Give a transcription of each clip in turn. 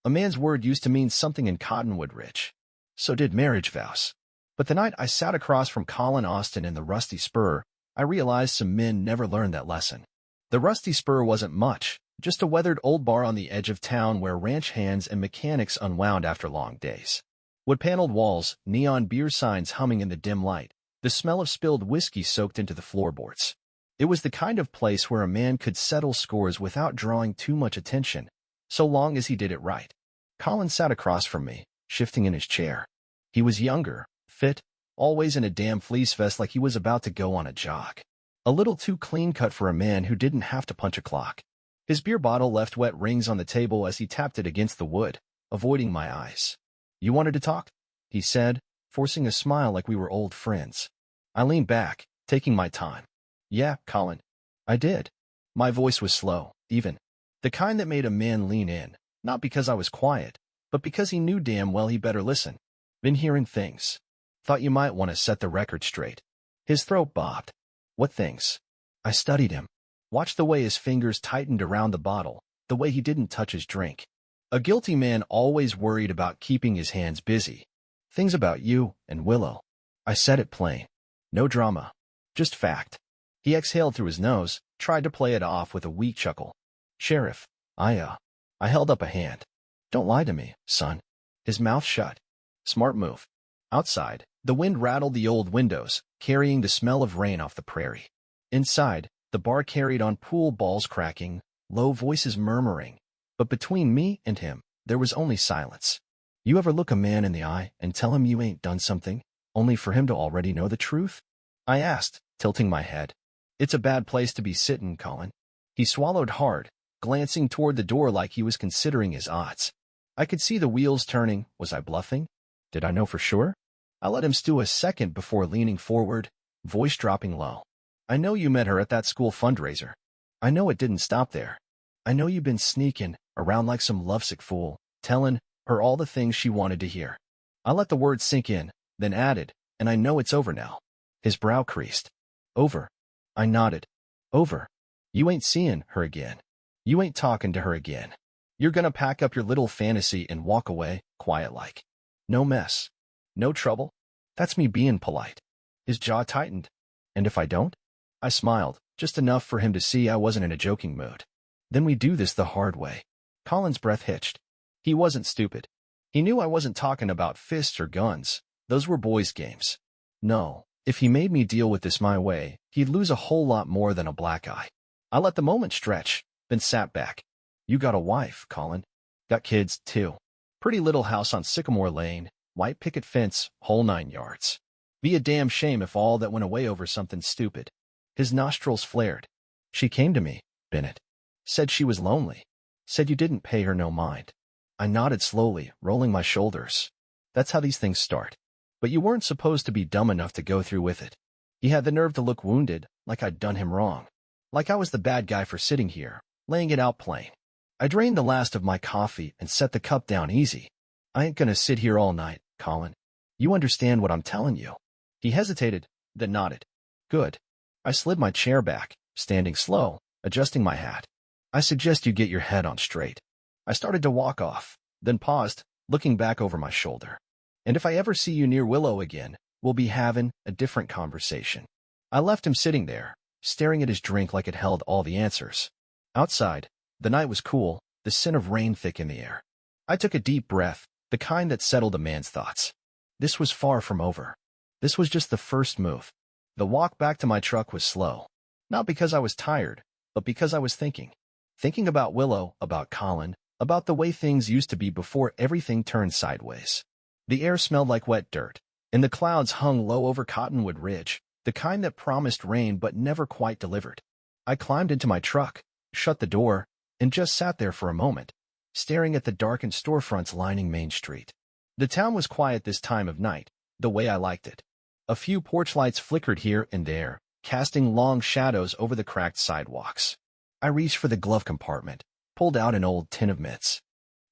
A man's word used to mean something in Cottonwood Ridge. So did marriage vows. But the night I sat across from Colin Austin in the Rusty Spur, I realized some men never learned that lesson. The Rusty Spur wasn't much, just a weathered old bar on the edge of town where ranch hands and mechanics unwound after long days. Wood-paneled walls, neon beer signs humming in the dim light, the smell of spilled whiskey soaked into the floorboards. It was the kind of place where a man could settle scores without drawing too much attention, so long as he did it right. Colin sat across from me, shifting in his chair. He was younger, fit, always in a damn fleece vest like he was about to go on a jog. A little too clean-cut for a man who didn't have to punch a clock. His beer bottle left wet rings on the table as he tapped it against the wood, avoiding my eyes. "You wanted to talk?" he said, forcing a smile like we were old friends. I leaned back, taking my time. "Yeah, Colin. I did." My voice was slow, even. The kind that made a man lean in, not because I was quiet, but because he knew damn well he better listen. "Been hearing things. Thought you might want to set the record straight." His throat bobbed. "What things?" I studied him. Watched the way his fingers tightened around the bottle, the way he didn't touch his drink. A guilty man always worried about keeping his hands busy. "Things about you and Willow." I said it plain. No drama. Just fact. He exhaled through his nose, tried to play it off with a weak chuckle. "Sheriff, I held up a hand. Don't lie to me, son." His mouth shut. Smart move. Outside, the wind rattled the old windows, carrying the smell of rain off the prairie. Inside, the bar carried on pool balls cracking, low voices murmuring. But between me and him, there was only silence. You ever look a man in the eye and tell him you ain't done something, only for him to already know the truth? I asked, tilting my head. It's a bad place to be sitting, Colin. He swallowed hard, glancing toward the door like he was considering his odds. I could see the wheels turning. Was I bluffing? Did I know for sure? I let him stew a second before leaning forward, voice dropping low. "I know you met her at that school fundraiser. I know it didn't stop there. I know you've been sneaking around like some lovesick fool, telling her all the things she wanted to hear." I let the words sink in, then added, "And I know it's over now." His brow creased. "Over?" I nodded. "Over. You ain't seeing her again. You ain't talking to her again. You're gonna pack up your little fantasy and walk away, quiet-like. No mess. No trouble." That's me being polite. His jaw tightened. "And if I don't?" I smiled, just enough for him to see I wasn't in a joking mood. "Then we do this the hard way." Colin's breath hitched. He wasn't stupid. He knew I wasn't talking about fists or guns. Those were boys' games. No, if he made me deal with this my way, he'd lose a whole lot more than a black eye. I let the moment stretch, then sat back. "You got a wife, Colin. Got kids, too. Pretty little house on Sycamore Lane, white picket fence, whole 9 yards. Be a damn shame if all that went away over something stupid." His nostrils flared. "She came to me, Bennett. Said she was lonely. Said you didn't pay her no mind." I nodded slowly, rolling my shoulders. "That's how these things start. But you weren't supposed to be dumb enough to go through with it." He had the nerve to look wounded, like I'd done him wrong. Like I was the bad guy for sitting here, laying it out plain. I drained the last of my coffee and set the cup down easy. "I ain't gonna sit here all night, Colin. You understand what I'm telling you?" He hesitated, then nodded. "Good." I slid my chair back, standing slow, adjusting my hat. "I suggest you get your head on straight." I started to walk off, then paused, looking back over my shoulder. "And if I ever see you near Willow again, we'll be having a different conversation." I left him sitting there, staring at his drink like it held all the answers. Outside, the night was cool, the scent of rain thick in the air. I took a deep breath, the kind that settled a man's thoughts. This was far from over. This was just the first move. The walk back to my truck was slow. Not because I was tired, but because I was thinking. Thinking about Willow, about Colin, about the way things used to be before everything turned sideways. The air smelled like wet dirt, and the clouds hung low over Cottonwood Ridge, the kind that promised rain but never quite delivered. I climbed into my truck, shut the door, and just sat there for a moment, staring at the darkened storefronts lining Main Street. The town was quiet this time of night, the way I liked it. A few porch lights flickered here and there, casting long shadows over the cracked sidewalks. I reached for the glove compartment, pulled out an old tin of mitts.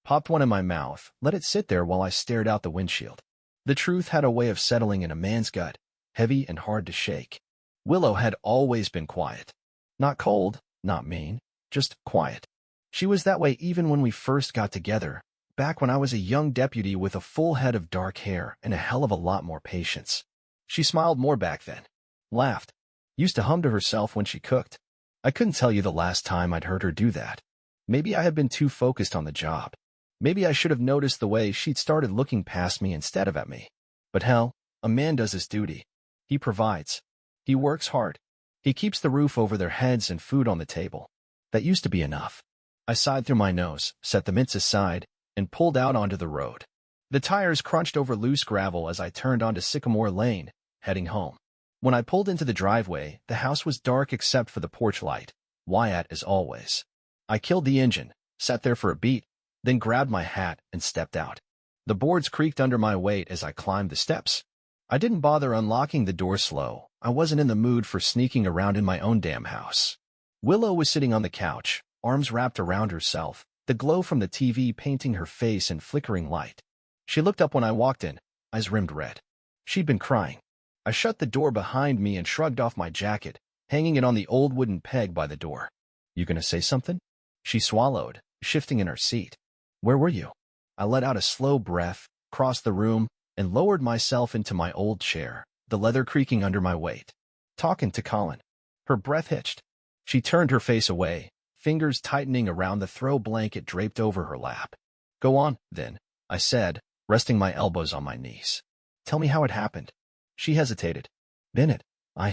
Popped one in my mouth, let it sit there while I stared out the windshield. The truth had a way of settling in a man's gut, heavy and hard to shake. Willow had always been quiet. Not cold, not mean, just quiet. She was that way even when we first got together, back when I was a young deputy with a full head of dark hair and a hell of a lot more patience. She smiled more back then. Laughed. Used to hum to herself when she cooked. I couldn't tell you the last time I'd heard her do that. Maybe I had been too focused on the job. Maybe I should have noticed the way she'd started looking past me instead of at me. But hell, a man does his duty. He provides. He works hard. He keeps the roof over their heads and food on the table. That used to be enough. I sighed through my nose, set the mints aside, and pulled out onto the road. The tires crunched over loose gravel as I turned onto Sycamore Lane, heading home. When I pulled into the driveway, the house was dark except for the porch light, Wyatt as always. I killed the engine, sat there for a beat, then grabbed my hat and stepped out. The boards creaked under my weight as I climbed the steps. I didn't bother unlocking the door slow. I wasn't in the mood for sneaking around in my own damn house. Willow was sitting on the couch, arms wrapped around herself, the glow from the TV painting her face in flickering light. She looked up when I walked in, eyes rimmed red. She'd been crying. I shut the door behind me and shrugged off my jacket, hanging it on the old wooden peg by the door. You gonna say something? She swallowed, shifting in her seat. Where were you? I let out a slow breath, crossed the room, and lowered myself into my old chair, the leather creaking under my weight. Talking to Colin. Her breath hitched. She turned her face away, fingers tightening around the throw blanket draped over her lap. Go on, then, I said, resting my elbows on my knees. Tell me how it happened. She hesitated. Bennett, I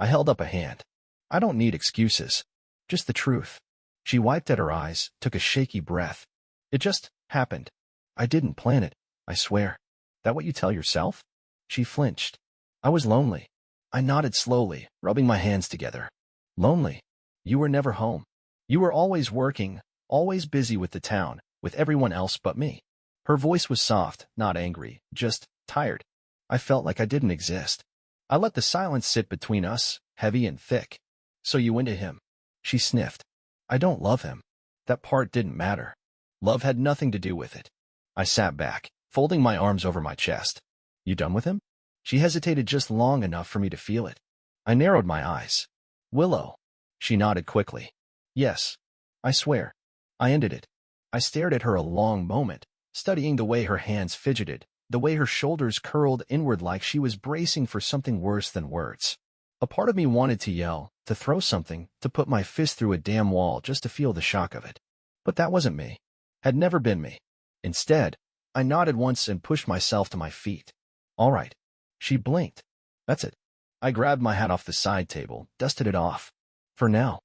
held up a hand. I don't need excuses. Just the truth. She wiped at her eyes, took a shaky breath. It just happened. I didn't plan it, I swear. That what you tell yourself? She flinched. I was lonely. I nodded slowly, rubbing my hands together. Lonely. You were never home. You were always working, always busy with the town, with everyone else but me. Her voice was soft, not angry, just tired. I felt like I didn't exist. I let the silence sit between us, heavy and thick. So you into him. She sniffed. I don't love him. That part didn't matter. Love had nothing to do with it. I sat back, folding my arms over my chest. You done with him? She hesitated just long enough for me to feel it. I narrowed my eyes. Willow. She nodded quickly. Yes. I swear. I ended it. I stared at her a long moment, studying the way her hands fidgeted, the way her shoulders curled inward like she was bracing for something worse than words. A part of me wanted to yell, to throw something, to put my fist through a damn wall just to feel the shock of it. But that wasn't me. Had never been me. Instead, I nodded once and pushed myself to my feet. All right. She blinked. That's it. I grabbed my hat off the side table, dusted it off. For now.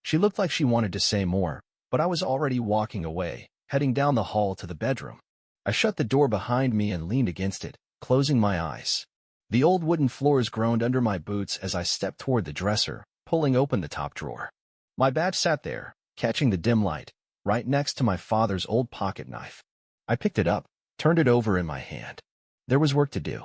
She looked like she wanted to say more, but I was already walking away, heading down the hall to the bedroom. I shut the door behind me and leaned against it, closing my eyes. The old wooden floors groaned under my boots as I stepped toward the dresser, pulling open the top drawer. My badge sat there, catching the dim light, right next to my father's old pocket knife. I picked it up, turned it over in my hand. There was work to do.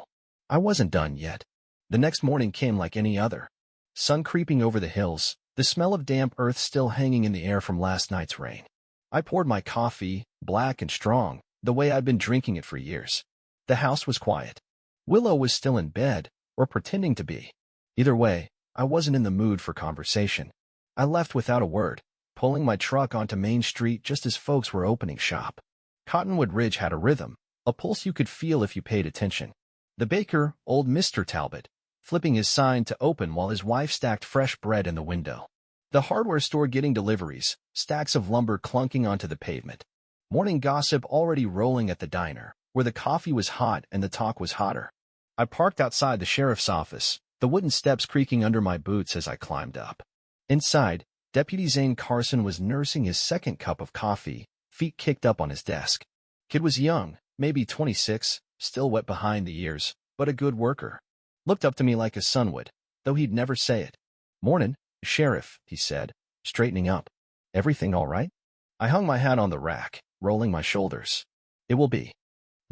I wasn't done yet. The next morning came like any other. Sun creeping over the hills, the smell of damp earth still hanging in the air from last night's rain. I poured my coffee, black and strong, the way I'd been drinking it for years. The house was quiet. Willow was still in bed, or pretending to be. Either way, I wasn't in the mood for conversation. I left without a word, pulling my truck onto Main Street just as folks were opening shop. Cottonwood Ridge had a rhythm, a pulse you could feel if you paid attention. The baker, old Mr. Talbot, flipping his sign to open while his wife stacked fresh bread in the window. The hardware store getting deliveries, stacks of lumber clunking onto the pavement. Morning gossip already rolling at the diner, where the coffee was hot and the talk was hotter. I parked outside the sheriff's office, the wooden steps creaking under my boots as I climbed up. Inside, Deputy Zane Carson was nursing his second cup of coffee, feet kicked up on his desk. Kid was young, maybe 26, still wet behind the ears, but a good worker. Looked up to me like his son would, though he'd never say it. Mornin', Sheriff, he said, straightening up. Everything all right? I hung my hat on the rack, rolling my shoulders. It will be.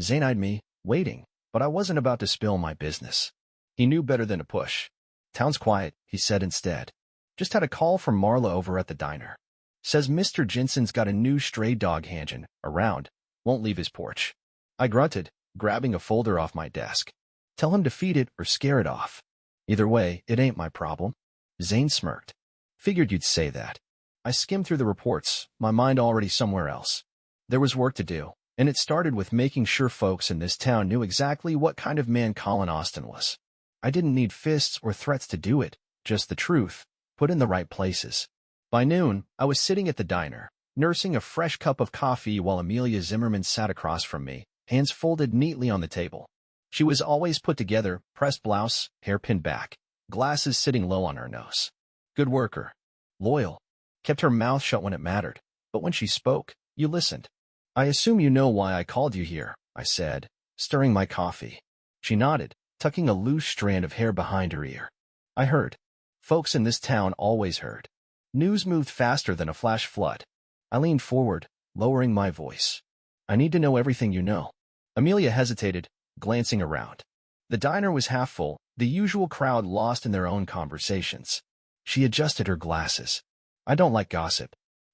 Zane eyed me, waiting, but I wasn't about to spill my business. He knew better than to push. Town's quiet, he said instead. Just had a call from Marla over at the diner. Says Mr. Jensen's got a new stray dog hanging around, won't leave his porch. I grunted, grabbing a folder off my desk. Tell him to feed it or scare it off. Either way, it ain't my problem. Zane smirked. Figured you'd say that. I skimmed through the reports, my mind already somewhere else. There was work to do, And it started with making sure folks in this town knew exactly what kind of man Colin Austin was. I didn't need fists or threats to do it, just the truth, put in the right places. By noon, I was sitting at the diner, nursing a fresh cup of coffee while Amelia Zimmerman sat across from me, hands folded neatly on the table. She was always put together, pressed blouse, hair pinned back, glasses sitting low on her nose. Good worker. Loyal. Kept her mouth shut when it mattered, but when she spoke, you listened. I assume you know why I called you here, I said, stirring my coffee. She nodded, tucking a loose strand of hair behind her ear. I heard. Folks in this town always heard. News moved faster than a flash flood. I leaned forward, lowering my voice. I need to know everything you know. Amelia hesitated, glancing around. The diner was half full, the usual crowd lost in their own conversations. She adjusted her glasses. I don't like gossip.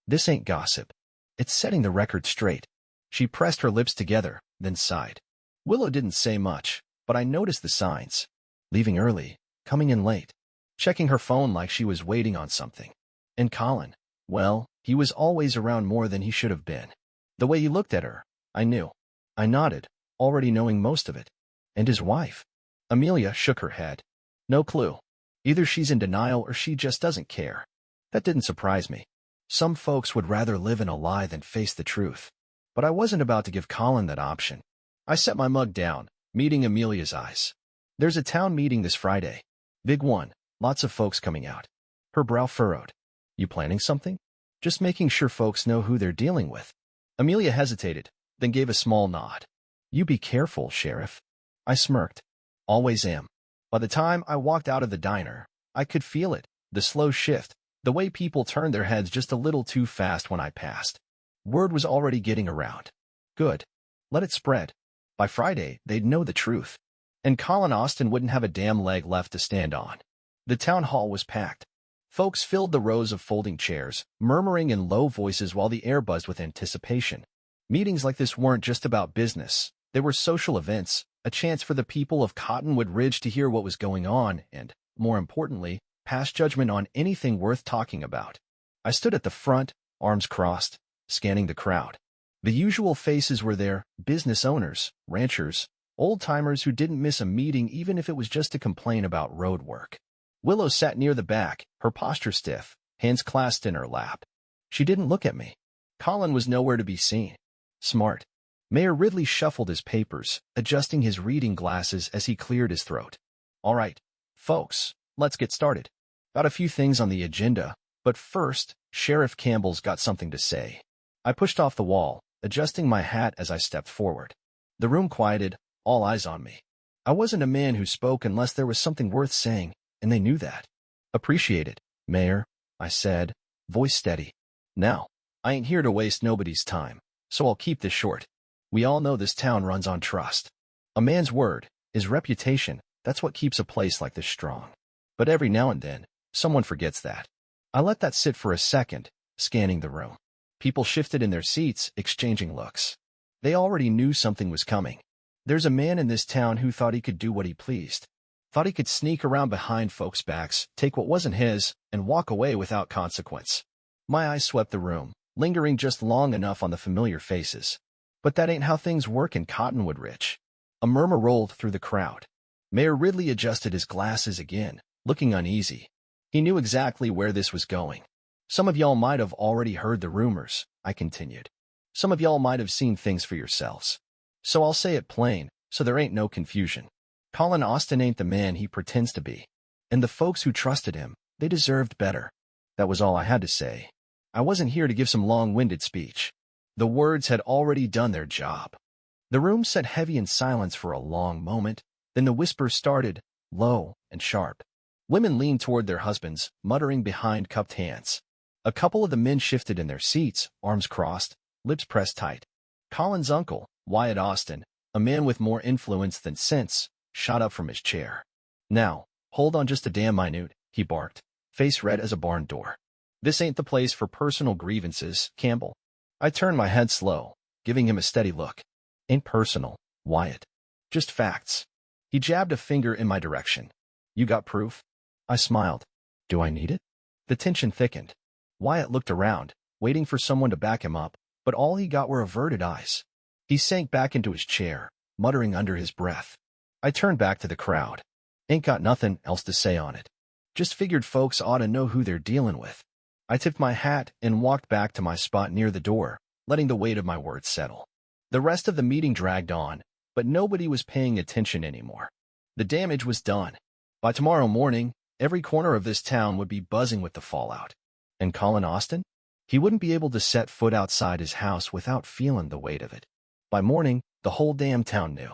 This ain't gossip. It's setting the record straight. She pressed her lips together, then sighed. Willow didn't say much, but I noticed the signs. Leaving early, coming in late, checking her phone like she was waiting on something. And Colin, well, he was always around more than he should have been. The way he looked at her, I knew. I nodded, already knowing most of it. And his wife? Amelia shook her head. No clue. Either she's in denial or she just doesn't care. That didn't surprise me. Some folks would rather live in a lie than face the truth. But I wasn't about to give Colin that option. I set my mug down, meeting Amelia's eyes. There's a town meeting this Friday. Big one, lots of folks coming out. Her brow furrowed. You planning something? Just making sure folks know who they're dealing with. Amelia hesitated, then gave a small nod. You be careful, Sheriff. I smirked. Always am. By the time I walked out of the diner, I could feel it, the slow shift, the way people turned their heads just a little too fast when I passed. Word was already getting around. Good. Let it spread. By Friday, they'd know the truth. And Colin Austin wouldn't have a damn leg left to stand on. The town hall was packed. Folks filled the rows of folding chairs, murmuring in low voices while the air buzzed with anticipation. Meetings like this weren't just about business. They were social events, a chance for the people of Cottonwood Ridge to hear what was going on and, more importantly, pass judgment on anything worth talking about. I stood at the front, arms crossed, scanning the crowd. The usual faces were there, business owners, ranchers, old-timers who didn't miss a meeting even if it was just to complain about road work. Willow sat near the back, her posture stiff, hands clasped in her lap. She didn't look at me. Colin was nowhere to be seen. Smart. Mayor Ridley shuffled his papers, adjusting his reading glasses as he cleared his throat. All right, folks, let's get started. Got a few things on the agenda, but first, Sheriff Campbell's got something to say. I pushed off the wall, adjusting my hat as I stepped forward. The room quieted, all eyes on me. I wasn't a man who spoke unless there was something worth saying, and they knew that. Appreciate it, Mayor, I said, voice steady. Now, I ain't here to waste nobody's time, so I'll keep this short. We all know this town runs on trust. A man's word, his reputation, that's what keeps a place like this strong. But every now and then, someone forgets that. I let that sit for a second, scanning the room. People shifted in their seats, exchanging looks. They already knew something was coming. There's a man in this town who thought he could do what he pleased. Thought he could sneak around behind folks' backs, take what wasn't his, and walk away without consequence. My eyes swept the room, lingering just long enough on the familiar faces. But that ain't how things work in Cottonwood Ridge. A murmur rolled through the crowd. Mayor Ridley adjusted his glasses again, looking uneasy. He knew exactly where this was going. Some of y'all might have already heard the rumors, I continued. Some of y'all might have seen things for yourselves. So I'll say it plain, so there ain't no confusion. Colin Austin ain't the man he pretends to be. And the folks who trusted him, they deserved better. That was all I had to say. I wasn't here to give some long-winded speech. The words had already done their job. The room sat heavy in silence for a long moment, then the whispers started, low and sharp. Women leaned toward their husbands, muttering behind cupped hands. A couple of the men shifted in their seats, arms crossed, lips pressed tight. Colin's uncle, Wyatt Austin, a man with more influence than sense, shot up from his chair. Now, hold on just a damn minute, he barked, face red as a barn door. This ain't the place for personal grievances, Campbell. I turned my head slow, giving him a steady look. Ain't personal, Wyatt. Just facts. He jabbed a finger in my direction. You got proof? I smiled. Do I need it? The tension thickened. Wyatt looked around, waiting for someone to back him up, but all he got were averted eyes. He sank back into his chair, muttering under his breath. I turned back to the crowd. Ain't got nothing else to say on it. Just figured folks ought to know who they're dealing with. I tipped my hat and walked back to my spot near the door, letting the weight of my words settle. The rest of the meeting dragged on, but nobody was paying attention anymore. The damage was done. By tomorrow morning, every corner of this town would be buzzing with the fallout. And Colin Austin? He wouldn't be able to set foot outside his house without feeling the weight of it. By morning, the whole damn town knew.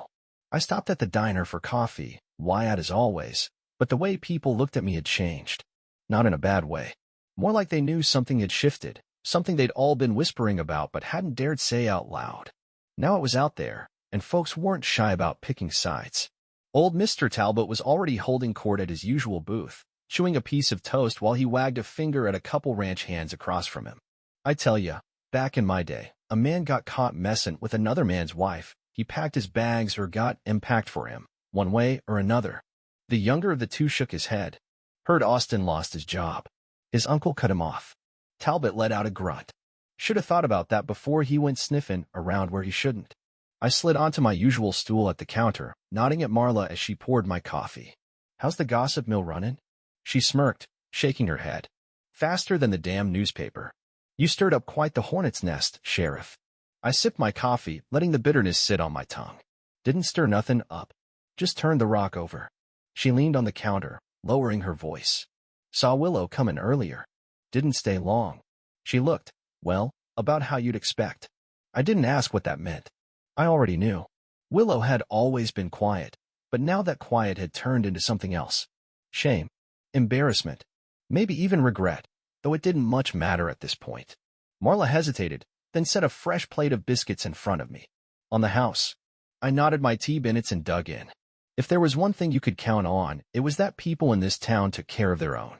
I stopped at the diner for coffee, Wyatt as always, but the way people looked at me had changed. Not in a bad way. More like they knew something had shifted, something they'd all been whispering about but hadn't dared say out loud. Now it was out there, and folks weren't shy about picking sides. Old Mr. Talbot was already holding court at his usual booth, chewing a piece of toast while he wagged a finger at a couple ranch hands across from him. I tell ya, back in my day, a man got caught messing with another man's wife. He packed his bags or got impact for him, one way or another. The younger of the two shook his head. Heard Austin lost his job. His uncle cut him off. Talbot let out a grunt. Should have thought about that before he went sniffing around where he shouldn't. I slid onto my usual stool at the counter, nodding at Marla as she poured my coffee. How's the gossip mill running? She smirked, shaking her head. Faster than the damn newspaper. You stirred up quite the hornet's nest, Sheriff. I sipped my coffee, letting the bitterness sit on my tongue. Didn't stir nothing up. Just turned the rock over. She leaned on the counter, lowering her voice. Saw Willow coming earlier. Didn't stay long. She looked, well, about how you'd expect. I didn't ask what that meant. I already knew. Willow had always been quiet, but now that quiet had turned into something else. Shame. Embarrassment. Maybe even regret, though it didn't much matter at this point. Marla hesitated, then set a fresh plate of biscuits in front of me. On the house. I knotted my T-bonnets and dug in. If there was one thing you could count on, it was that people in this town took care of their own.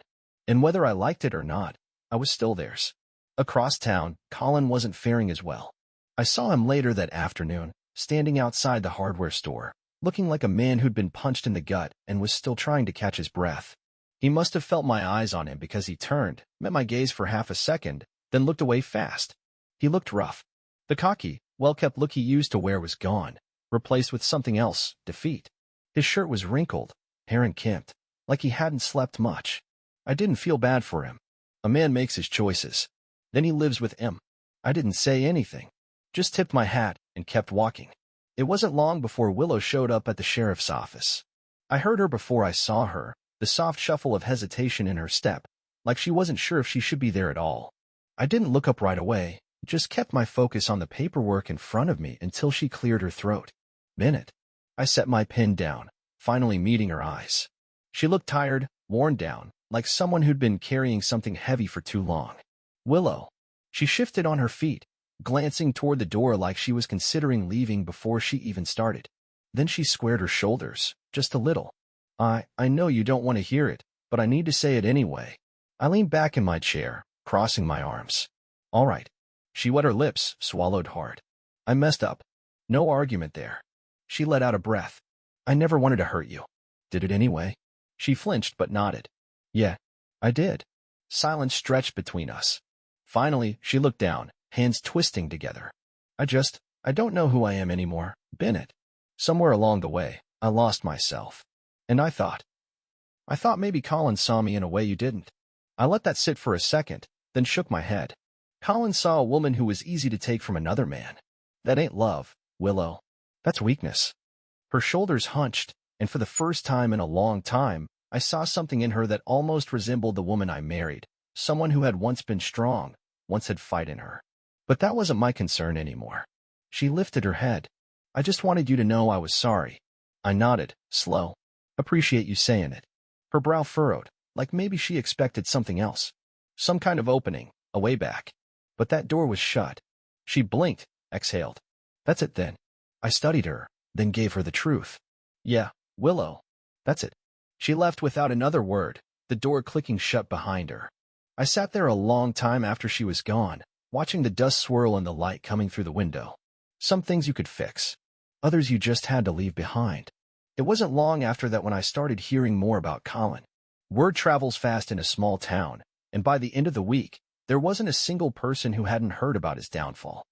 And whether I liked it or not, I was still theirs. Across town, Colin wasn't faring as well. I saw him later that afternoon, standing outside the hardware store, looking like a man who'd been punched in the gut and was still trying to catch his breath. He must have felt my eyes on him because he turned, met my gaze for half a second, then looked away fast. He looked rough. The cocky, well-kept look he used to wear was gone, replaced with something else, defeat. His shirt was wrinkled, hair unkempt, like he hadn't slept much. I didn't feel bad for him. A man makes his choices. Then he lives with him. I didn't say anything. Just tipped my hat and kept walking. It wasn't long before Willow showed up at the sheriff's office. I heard her before I saw her, the soft shuffle of hesitation in her step, like she wasn't sure if she should be there at all. I didn't look up right away, just kept my focus on the paperwork in front of me until she cleared her throat. Bennett. I set my pen down, finally meeting her eyes. She looked tired, worn down, like someone who'd been carrying something heavy for too long. Willow. She shifted on her feet, glancing toward the door like she was considering leaving before she even started. Then she squared her shoulders, just a little. I know you don't want to hear it, but I need to say it anyway. I leaned back in my chair, crossing my arms. All right. She wet her lips, swallowed hard. I messed up. No argument there. She let out a breath. I never wanted to hurt you. Did it anyway? She flinched but nodded. Yeah, I did. Silence stretched between us. Finally, she looked down, hands twisting together. I don't know who I am anymore, Bennett. Somewhere along the way, I lost myself. And I thought maybe Colin saw me in a way you didn't. I let that sit for a second, then shook my head. Colin saw a woman who was easy to take from another man. That ain't love, Willow. That's weakness. Her shoulders hunched, and for the first time in a long time, I saw something in her that almost resembled the woman I married, someone who had once been strong, once had fight in her. But that wasn't my concern anymore. She lifted her head. I just wanted you to know I was sorry. I nodded, slow. Appreciate you saying it. Her brow furrowed, like maybe she expected something else. Some kind of opening, a way back. But that door was shut. She blinked, exhaled. That's it then. I studied her, then gave her the truth. Yeah, Willow. That's it. She left without another word, the door clicking shut behind her. I sat there a long time after she was gone, watching the dust swirl and the light coming through the window. Some things you could fix. Others you just had to leave behind. It wasn't long after that when I started hearing more about Colin. Word travels fast in a small town, and by the end of the week, there wasn't a single person who hadn't heard about his downfall.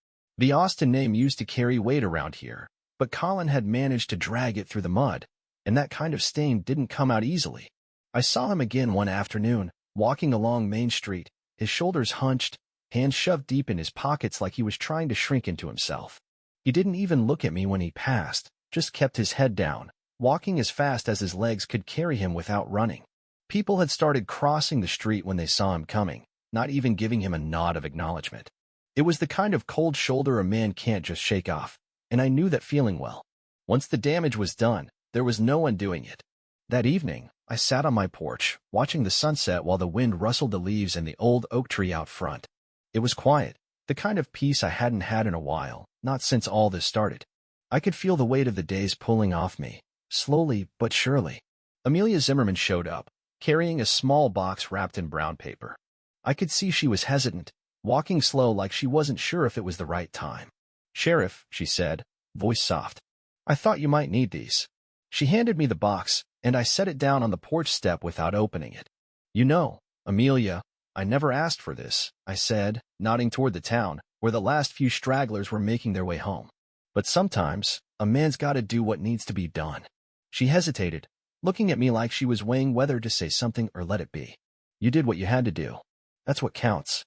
The Austin name used to carry weight around here, but Colin had managed to drag it through the mud, and that kind of stain didn't come out easily. I saw him again one afternoon, walking along Main Street, his shoulders hunched, hands shoved deep in his pockets like he was trying to shrink into himself. He didn't even look at me when he passed, just kept his head down, walking as fast as his legs could carry him without running. People had started crossing the street when they saw him coming, not even giving him a nod of acknowledgement. It was the kind of cold shoulder a man can't just shake off, and I knew that feeling well. Once the damage was done, there was no undoing it. That evening, I sat on my porch, watching the sunset while the wind rustled the leaves in the old oak tree out front. It was quiet, the kind of peace I hadn't had in a while, not since all this started. I could feel the weight of the days pulling off me, slowly but surely. Amelia Zimmerman showed up, carrying a small box wrapped in brown paper. I could see she was hesitant, walking slow like she wasn't sure if it was the right time. "Sheriff," she said, voice soft. "I thought you might need these." She handed me the box, and I set it down on the porch step without opening it. "You know, Amelia, I never asked for this," I said, nodding toward the town, where the last few stragglers were making their way home. "But sometimes, a man's gotta do what needs to be done." She hesitated, looking at me like she was weighing whether to say something or let it be. "You did what you had to do. That's what counts."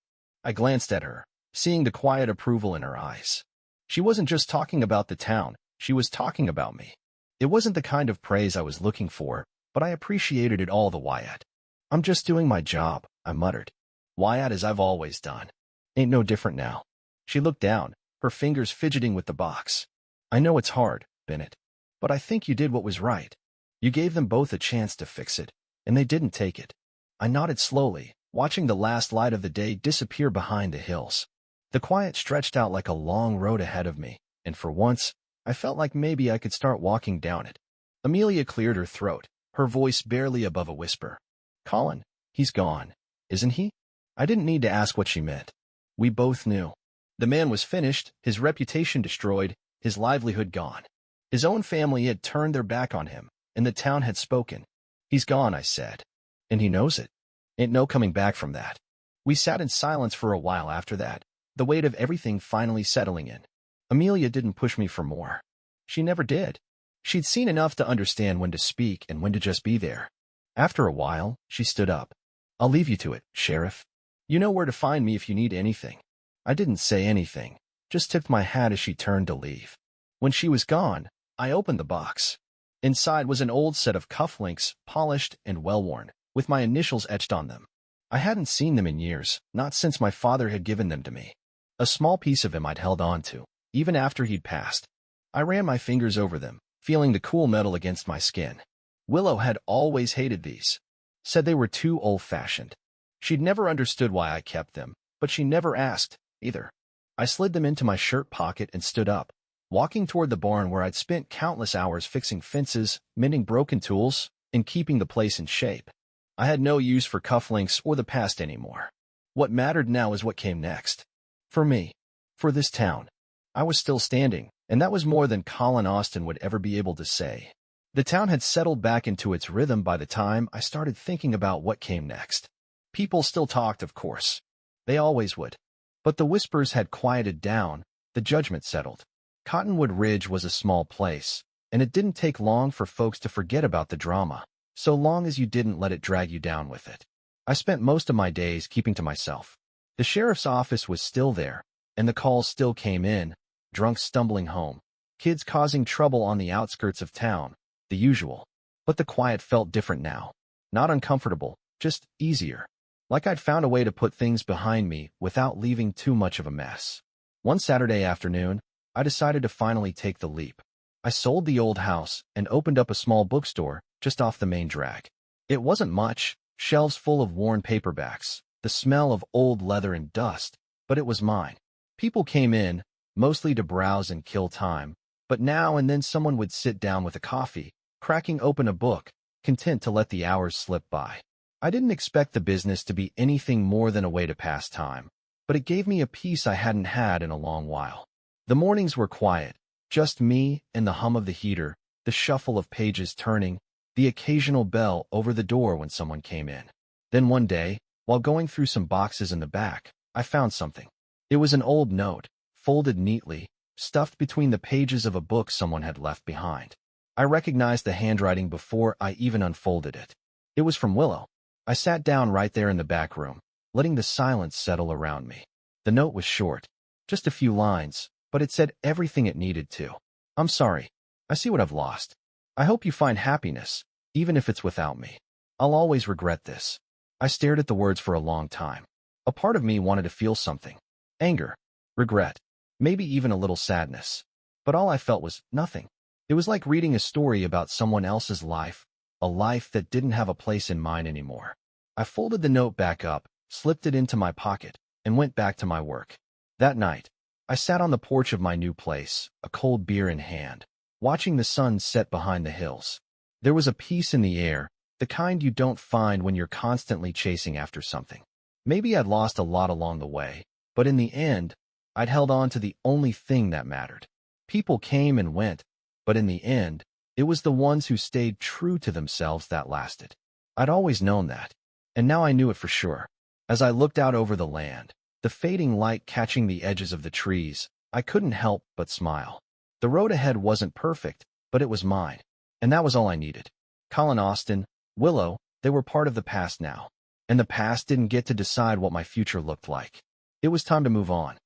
I glanced at her, seeing the quiet approval in her eyes. She wasn't just talking about the town, she was talking about me. It wasn't the kind of praise I was looking for, but I appreciated it all the Wyatt. "I'm just doing my job," I muttered. "Wyatt, as I've always done. Ain't no different now." She looked down, her fingers fidgeting with the box. "I know it's hard, Bennett, but I think you did what was right. You gave them both a chance to fix it, and they didn't take it." I nodded slowly, watching the last light of the day disappear behind the hills. The quiet stretched out like a long road ahead of me, and for once, I felt like maybe I could start walking down it. Amelia cleared her throat, her voice barely above a whisper. "Colin, he's gone, isn't he?" I didn't need to ask what she meant. We both knew. The man was finished, his reputation destroyed, his livelihood gone. His own family had turned their back on him, and the town had spoken. "He's gone," I said. "And he knows it. Ain't no coming back from that." We sat in silence for a while after that, the weight of everything finally settling in. Amelia didn't push me for more. She never did. She'd seen enough to understand when to speak and when to just be there. After a while, she stood up. "I'll leave you to it, Sheriff. You know where to find me if you need anything." I didn't say anything, just tipped my hat as she turned to leave. When she was gone, I opened the box. Inside was an old set of cufflinks, polished and well-worn, with my initials etched on them. I hadn't seen them in years, not since my father had given them to me. A small piece of him I'd held on to, even after he'd passed. I ran my fingers over them, feeling the cool metal against my skin. Willow had always hated these, said they were too old-fashioned. She'd never understood why I kept them, but she never asked, either. I slid them into my shirt pocket and stood up, walking toward the barn where I'd spent countless hours fixing fences, mending broken tools, and keeping the place in shape. I had no use for cufflinks or the past anymore. What mattered now was what came next. For me. For this town. I was still standing, and that was more than Colin Austin would ever be able to say. The town had settled back into its rhythm by the time I started thinking about what came next. People still talked, of course. They always would. But the whispers had quieted down, the judgment settled. Cottonwood Ridge was a small place, and it didn't take long for folks to forget about the drama, so long as you didn't let it drag you down with it. I spent most of my days keeping to myself. The sheriff's office was still there, and the calls still came in, drunks stumbling home, kids causing trouble on the outskirts of town, the usual. But the quiet felt different now. Not uncomfortable, just easier. Like I'd found a way to put things behind me without leaving too much of a mess. One Saturday afternoon, I decided to finally take the leap. I sold the old house and opened up a small bookstore just off the main drag. It wasn't much, shelves full of worn paperbacks, the smell of old leather and dust, but it was mine. People came in, mostly to browse and kill time, but now and then someone would sit down with a coffee, cracking open a book, content to let the hours slip by. I didn't expect the business to be anything more than a way to pass time, but it gave me a peace I hadn't had in a long while. The mornings were quiet, just me and the hum of the heater, the shuffle of pages turning, the occasional bell over the door when someone came in. Then one day, while going through some boxes in the back, I found something. It was an old note, folded neatly, stuffed between the pages of a book someone had left behind. I recognized the handwriting before I even unfolded it. It was from Willow. I sat down right there in the back room, letting the silence settle around me. The note was short, just a few lines, but it said everything it needed to. I'm sorry. I see what I've lost. I hope you find happiness, even if it's without me. I'll always regret this. I stared at the words for a long time. A part of me wanted to feel something. Anger, regret, maybe even a little sadness. But all I felt was nothing. It was like reading a story about someone else's life, a life that didn't have a place in mine anymore. I folded the note back up, slipped it into my pocket, and went back to my work. That night, I sat on the porch of my new place, a cold beer in hand, watching the sun set behind the hills. There was a peace in the air, the kind you don't find when you're constantly chasing after something. Maybe I'd lost a lot along the way, but in the end, I'd held on to the only thing that mattered. People came and went, but in the end, it was the ones who stayed true to themselves that lasted. I'd always known that, and now I knew it for sure. As I looked out over the land, the fading light catching the edges of the trees, I couldn't help but smile. The road ahead wasn't perfect, but it was mine, and that was all I needed. Colin Austen, Willow, they were part of the past now, and the past didn't get to decide what my future looked like. It was time to move on.